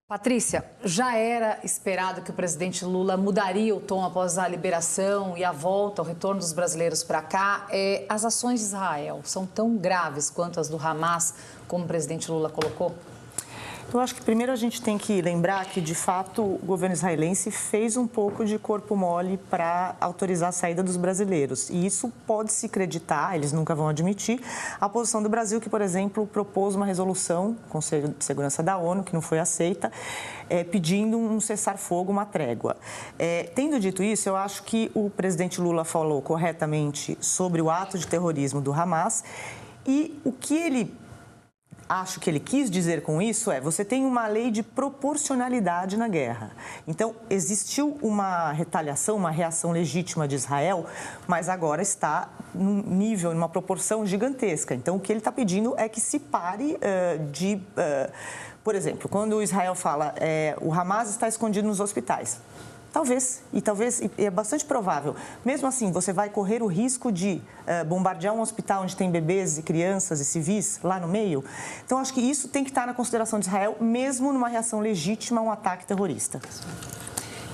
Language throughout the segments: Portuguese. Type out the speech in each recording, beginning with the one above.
Patrícia, já era esperado que o presidente Lula mudaria o tom após a liberação e a volta, o retorno dos brasileiros para cá. As ações de Israel são tão graves quanto as do Hamas, como o presidente Lula colocou? Eu acho que primeiro a gente tem que lembrar que, de fato, o governo israelense fez um pouco de corpo mole para autorizar a saída dos brasileiros. E isso pode se acreditar, eles nunca vão admitir, a posição do Brasil, que, por exemplo, propôs uma resolução, Conselho de Segurança da ONU, que não foi aceita, pedindo um cessar-fogo, uma trégua. Tendo dito isso, eu acho que o presidente Lula falou corretamente sobre o ato de terrorismo do Hamas e o que acho que ele quis dizer com isso você tem uma lei de proporcionalidade na guerra. Então, existiu uma retaliação, uma reação legítima de Israel, mas agora está num nível, numa proporção gigantesca. Então, o que ele está pedindo é que se pare por exemplo, quando Israel fala o Hamas está escondido nos hospitais. Talvez, e é bastante provável. Mesmo assim, você vai correr o risco de bombardear um hospital onde tem bebês e crianças e civis lá no meio? Então, acho que isso tem que estar na consideração de Israel, mesmo numa reação legítima a um ataque terrorista.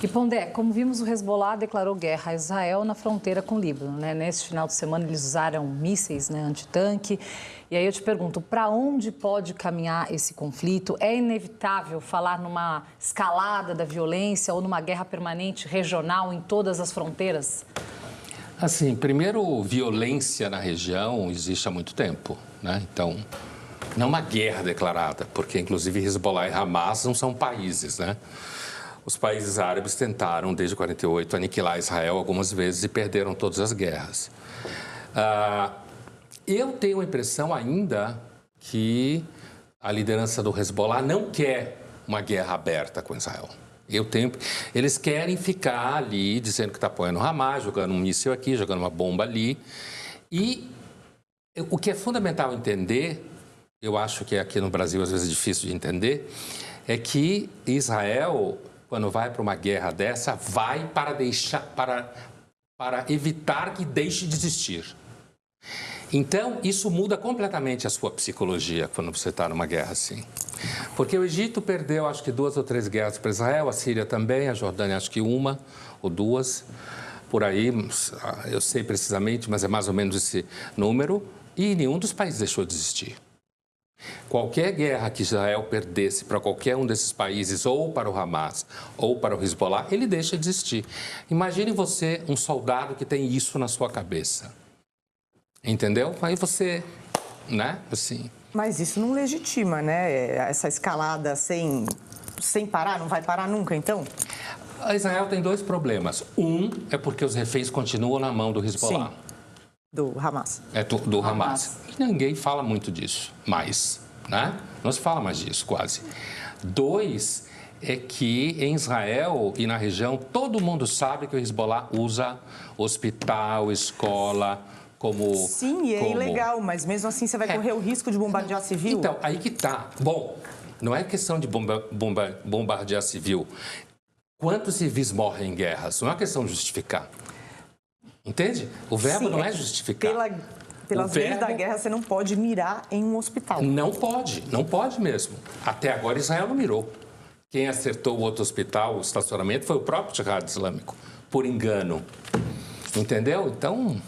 E Pondé, como vimos, o Hezbollah declarou guerra a Israel na fronteira com o Líbano, né? Neste final de semana, eles usaram mísseis, antitanque. E aí eu te pergunto, para onde pode caminhar esse conflito? É inevitável falar numa escalada da violência ou numa guerra permanente regional em todas as fronteiras? Assim, primeiro, violência na região existe há muito tempo, né? Então, não uma guerra declarada, porque inclusive Hezbollah e Hamas não são países, né? Os países árabes tentaram, desde 48, aniquilar Israel algumas vezes e perderam todas as guerras. Eu tenho a impressão ainda que a liderança do Hezbollah não quer uma guerra aberta com Israel. Eles querem ficar ali dizendo que está apoiando o Hamas, jogando um míssil aqui, jogando uma bomba ali. E o que é fundamental entender, eu acho que aqui no Brasil às vezes é difícil de entender, é que Israel, quando vai para uma guerra dessa, vai para evitar que deixe de existir. Então, isso muda completamente a sua psicologia quando você está numa guerra assim. Porque o Egito perdeu, acho que 2 ou 3 guerras para Israel, a Síria também, a Jordânia acho que 1 ou 2, por aí, eu sei precisamente, mas é mais ou menos esse número, e nenhum dos países deixou de existir. Qualquer guerra que Israel perdesse para qualquer um desses países, ou para o Hamas, ou para o Hezbollah, ele deixa de existir. Imagine você, um soldado que tem isso na sua cabeça. Entendeu? Aí você, assim... Mas isso não legitima, essa escalada sem parar, não vai parar nunca, então? A Israel tem 2 problemas. Um é porque os reféns continuam na mão do Hezbollah. Sim. Do Hamas. Do Hamas. E ninguém fala muito disso mais, Não se fala mais disso, quase. 2 é que em Israel e na região, todo mundo sabe que o Hezbollah usa hospital, escola, como... Sim, é ilegal, mas mesmo assim você vai correr o risco de bombardear civil? Então, aí que tá. Bom, não é questão de bombardear civil. Quantos civis morrem em guerras? Não é questão de justificar. Entende? O verbo não é justificar. Pelas leis da guerra, você não pode mirar em um hospital. Não pode mesmo. Até agora, Israel não mirou. Quem acertou o outro hospital, o estacionamento, foi o próprio Jihad Islâmico, por engano. Entendeu? Então...